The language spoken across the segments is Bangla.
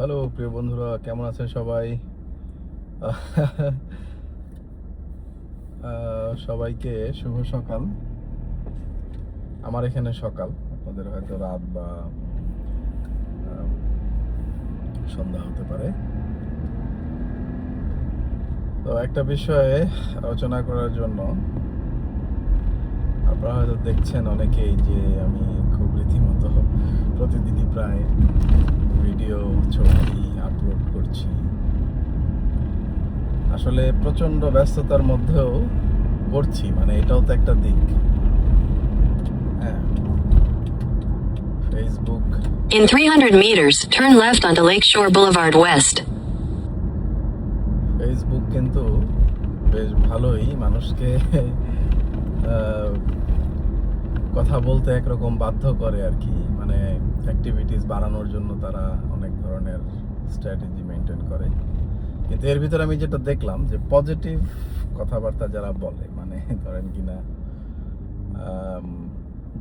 হ্যালো প্রিয় বন্ধুরা, কেমন আছেন সবাই? সবাইকে শুভ সকাল। আমার এখানে সকাল, আপনাদের হয়তো রাত বা সন্ধ্যা হতে পারে। তো একটা বিষয়ে আলোচনা করার জন্য আপনারা হয়তো দেখছেন অনেকেই যে আমি খুব রীতিমতো প্রতিদিনই প্রায় ভিডিও ছবি আপলোড করছি। আসলে প্রচন্ড ব্যস্ততার মধ্যেও করছি, মানে এটাও তো একটা দিক। হ্যাঁ, Facebook In 300 meters, turn left onto Lakeshore Boulevard West. Facebook কিন্তু বেশ ভালোই মানুষকে কথা বলতে একরকম বাধ্য করে আর কি, মানে অ্যাক্টিভিটিস বাড়ানোর জন্য তারা অনেক ধরনের স্ট্র্যাটেজি মেনটেন করে। কিন্তু এর ভিতরে আমি যেটা দেখলাম যে পজিটিভ কথাবার্তা যারা বলে, মানে ধরেন কিনা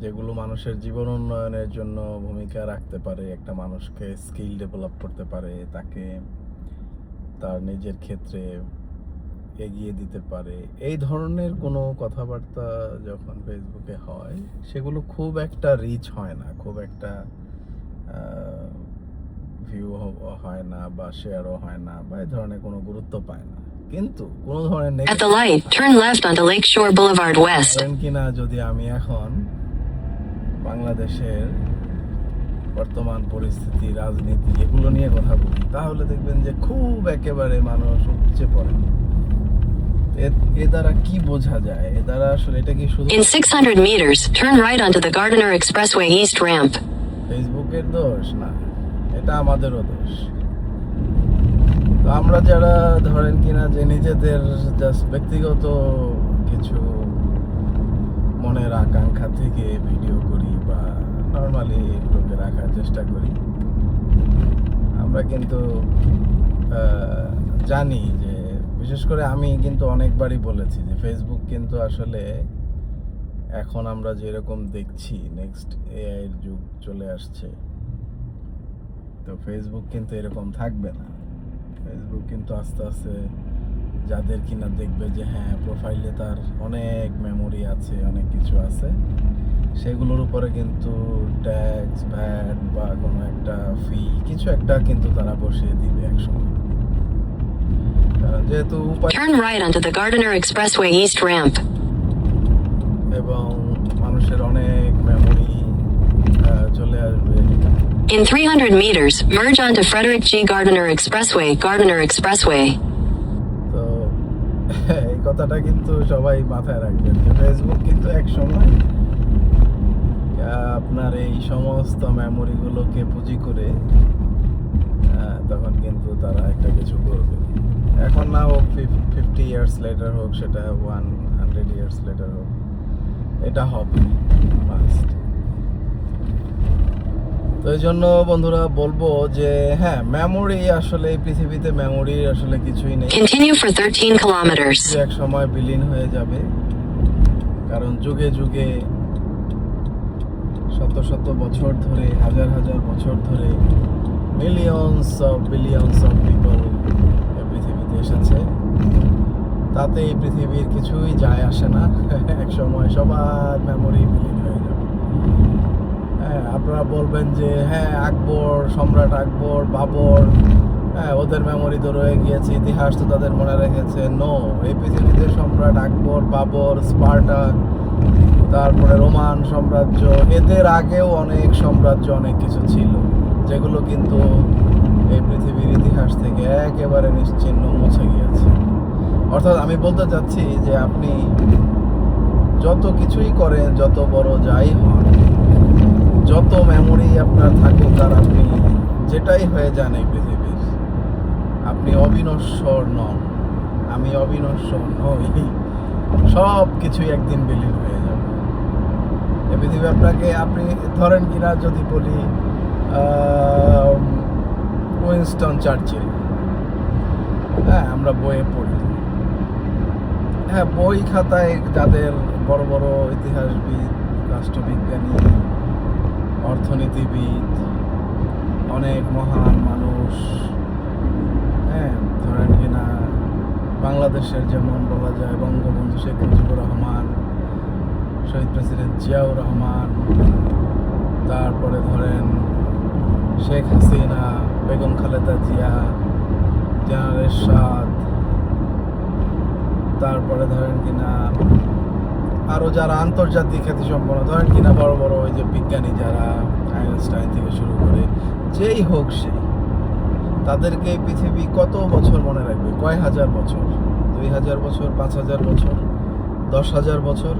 যেগুলো মানুষের জীবন উন্নয়নের জন্য ভূমিকা রাখতে পারে, একটা মানুষকে স্কিল ডেভেলপ করতে পারে, তাকে তার নিজের ক্ষেত্রে এগিয়ে দিতে পারে, এই ধরনের কোনো কথাবার্তা যখন ফেসবুকে হয় সেগুলো খুব একটা রিচ হয় না, খুব একটা ভিউ হয় না বা শেয়ারও হয় না বা এই ধরনের কোনো গুরুত্ব পায় না। কিন্তু কোনো ধরনের At the light, turn left onto Lakeshore Boulevard West. কিনা যদি আমি এখন বাংলাদেশের বর্তমান পরিস্থিতি, রাজনীতি এগুলো নিয়ে কথা বলি, তাহলে দেখবেন যে খুব একেবারে মানুষ উপচে পড়ে। এ দ্বারা কি বোঝা যায়? এ দ্বারা আসলে এটা কি শুধু In 600 meters, turn right onto the Gardiner Expressway East ramp. ফেসবুকের দোষ না, এটা আমাদেরও দোষ। তো আমরা যারা ধরেন কিনা যে নিজেদের জাস্ট ব্যক্তিগত কিছু মনের আকাঙ্ক্ষা থেকে ভিডিও করি বা নর্মালি লোকে রাখার চেষ্টা করি, আমরা কিন্তু জানি যে, বিশেষ করে আমি কিন্তু অনেকবারই বলেছি যে ফেসবুক কিন্তু আসলে এখন আমরা যেরকম দেখছি, নেক্সট এআই এর যুগ চলে আসছে, তো ফেসবুক কিন্তু এরকম থাকবে না। ফেসবুক কিন্তু আস্তে আস্তে যাদের কিনা দেখবে যে হ্যাঁ প্রোফাইলে তার অনেক মেমোরি আছে, অনেক কিছু আছে, সেগুলোর উপরে কিন্তু ট্যাক্স, ভ্যাট বা কোনো একটা ফি কিছু একটা কিন্তু তারা বসিয়ে দিবে একসময়। কারণ যেহেতু Turn right onto the Gardiner Expressway East ramp. এবং মানুষের অনেক মেমোরি চলে আসবে। In 300 meters, merge onto Frederick G. Gardiner Expressway, Gardiner Expressway. তো এই কথাটা কিন্তু সবাই মাথায় রাখবেন যে ফেসবুক কিন্তু এক সময় আপনার এই সমস্ত মেমোরিগুলোকে পুঁজি করে তখন কিন্তু তারা একটা কিছু করবে। এখন না হোক 50 ইয়ার্স লেটার হোক, সেটা 100 ইয়ার্স লেটার হোক, এটা হবে মাস্ট। তো এই জন্য বন্ধুরা বলবো যে হ্যাঁ, মেমোরি আসলে এই পৃথিবীতে মেমোরির আসলে কিছুই নেই। Continue for 13 kilometers. এক সময় বিলীন হয়ে যাবে, কারণ যুগে যুগে শত শত বছর ধরে, হাজার হাজার বছর ধরে বিলিয়নস অফ পিপল এই পৃথিবীতে এসেছে, তাতে এই পৃথিবীর কিছুই যায় আসে না। এক সময় সবার মেমোরি বিলীন হয়ে যাবে। হ্যাঁ, আপনারা বলবেন যে হ্যাঁ আকবর, সম্রাট আকবর, বাবর, হ্যাঁ ওদের মেমোরি তো রয়ে গিয়েছে, ইতিহাস তো তাদের মনে রেখেছে। নো, এই পৃথিবীতে সম্রাট আকবর, বাবর, স্পার্টা, তারপরে রোমান সাম্রাজ্য, এদের আগেও অনেক সাম্রাজ্য, অনেক কিছু ছিল যেগুলো কিন্তু এই পৃথিবীর ইতিহাস থেকে একেবারে নিশ্চিহ্ন, মুছে গিয়েছে। অর্থাৎ আমি বলতে চাচ্ছি যে আপনি যত কিছুই করেন, যত বড় যাই হন, যত মেমোরি আপনার থাকুক, আর আপনি যেটাই হয়ে যান এই পৃথিবীর, আপনি অবিনশ্বর নন, আমি অবিনশ্বর নই, সব কিছুই একদিন বিলীন হয়ে যাবে এই পৃথিবী আপনাকে। আপনি ধরেন কিনা যদি বলি উইনস্টন চার্চিল, হ্যাঁ আমরা বইয়ে পড়ি, হ্যাঁ বই খাতায় যাদের বড় বড় ইতিহাসবিদ, রাষ্ট্রবিজ্ঞানী, অর্থনীতিবিদ, অনেক মহান মানুষ, হ্যাঁ, ধরেন কিনা বাংলাদেশের যেমন বলা যায় বঙ্গবন্ধু শেখ মুজিবুর রহমান, শহীদ প্রেসিডেন্ট জিয়াউর রহমান, তারপরে ধরেন শেখ হাসিনা, বেগম খালেদা জিয়া, জেনারেল এরশাদ, তারপরে ধরেন কিনা আরও যারা আন্তর্জাতিক খ্যাতিসম্পন্ন, ধরেন কিনা বড় বড় ওই যে বিজ্ঞানী যারা আইনস্টাইন থেকে শুরু করে যেই হোক সে, তাদেরকে এই পৃথিবী কত বছর মনে রাখবে? কয় হাজার বছর? 2000 বছর, 5000 বছর, 10,000 বছর?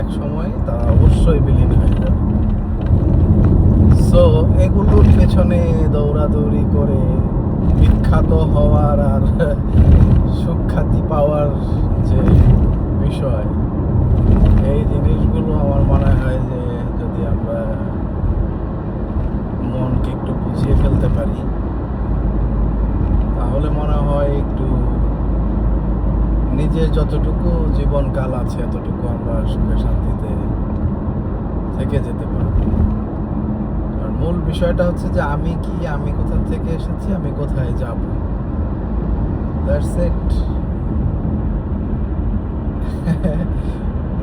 এক সময় তারা অবশ্যই বিলীন হয়ে যাবে। সো এগুলোর পেছনে দৌড়াদৌড়ি করে বিখ্যাত হওয়ার আর সুখ্যাতি পাওয়ার যে বিষয়, এই জিনিসগুলো আমার মনে হয় যে যদি আমরা মনকে একটু বুঝিয়ে ফেলতে পারি, তাহলে মনে হয় একটু নিজের যতটুকু জীবনকাল আছে এতটুকু আমরা সুখে শান্তিতে থেকে যেতে পারব। আর মূল বিষয়টা হচ্ছে যে আমি কি, আমি কোথা থেকে এসেছি, আমি কোথায় যাব, দ্যাটস ইট।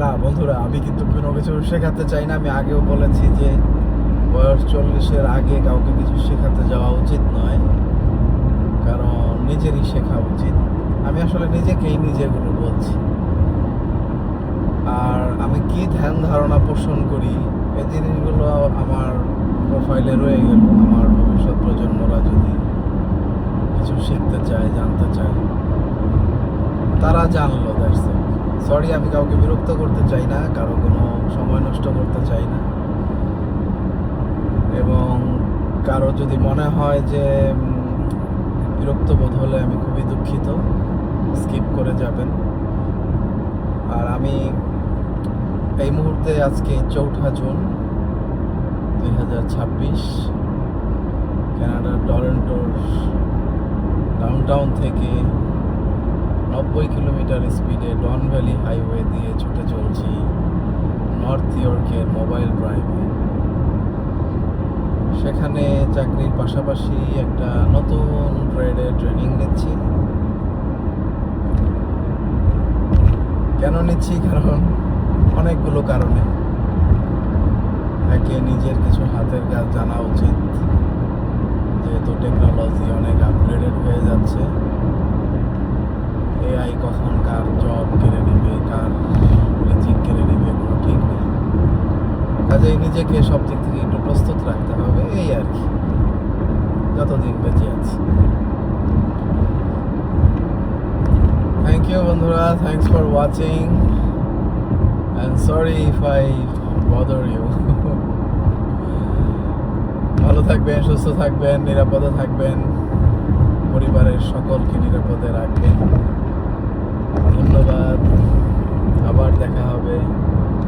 না বন্ধুরা, আমি কিন্তু কোনো কিছু শেখাতে চাই না। আমি আগেও বলেছি যে বয়স 40-এর আগে কাউকে কিছু শেখাতে যাওয়া উচিত নয়, কারণ নিজেরই শেখা উচিত। আমি আসলে নিজেকেই নিজেগুলো বলছি। আর আমি কি ধ্যান ধারণা পোষণ করি, এই জিনিসগুলো আমার প্রোফাইলে রয়ে গেল। আমার ভবিষ্যৎ প্রজন্মরা যদি কিছু শিখতে চায়, জানতে চায়, তারা জানলো, দ্যাটস ইট। সরি, আমি কাউকে বিরক্ত করতে চাই না, কারো কোনো সময় নষ্ট করতে চাই না। এবং কারো যদি মনে হয় যে বিরক্ত বোধ হলে আমি খুবই দুঃখিত, স্কিপ করে যাবেন। আর আমি এই মুহূর্তে আজকে 4 জুন 2026 কানাডার টরন্টোর ডাউনটাউন থেকে 90 কিলোমিটার স্পিডে ডন ভ্যালি হাইওয়ে দিয়ে ছুটে চলছি নর্থ ইয়র্কের মোবাইল ড্রাইভে। সেখানে চাকরির পাশাপাশি একটা নতুন ট্রেডের ট্রেনিং নিচ্ছি। কেন নিচ্ছি? কারণ অনেকগুলো কারণে। একে, নিজের কিছু হাতের কাজ জানা উচিত, যেহেতু টেকনোলজি অনেক আপগ্রেডেড হয়ে যাচ্ছে। এআই কখন কার জব কেড়ে নেবে, কার রিজিক কেড়ে নেবে, কোনো ঠিক নেই। কাজেই নিজেকে সব দিক থেকে একটু প্রস্তুত রাখতে হবে, এই আর কি, যতদিন বেঁচে আছি। থ্যাংক ইউ বন্ধুরা, thanks for watching and sorry if I bother you. ভালো থাকবেন, সুস্থ থাকবেন, নিরাপদে থাকবেন, পরিবারের সকলকে নিরাপদে রাখবেন। ধন্যবাদ, আবার দেখা হবে।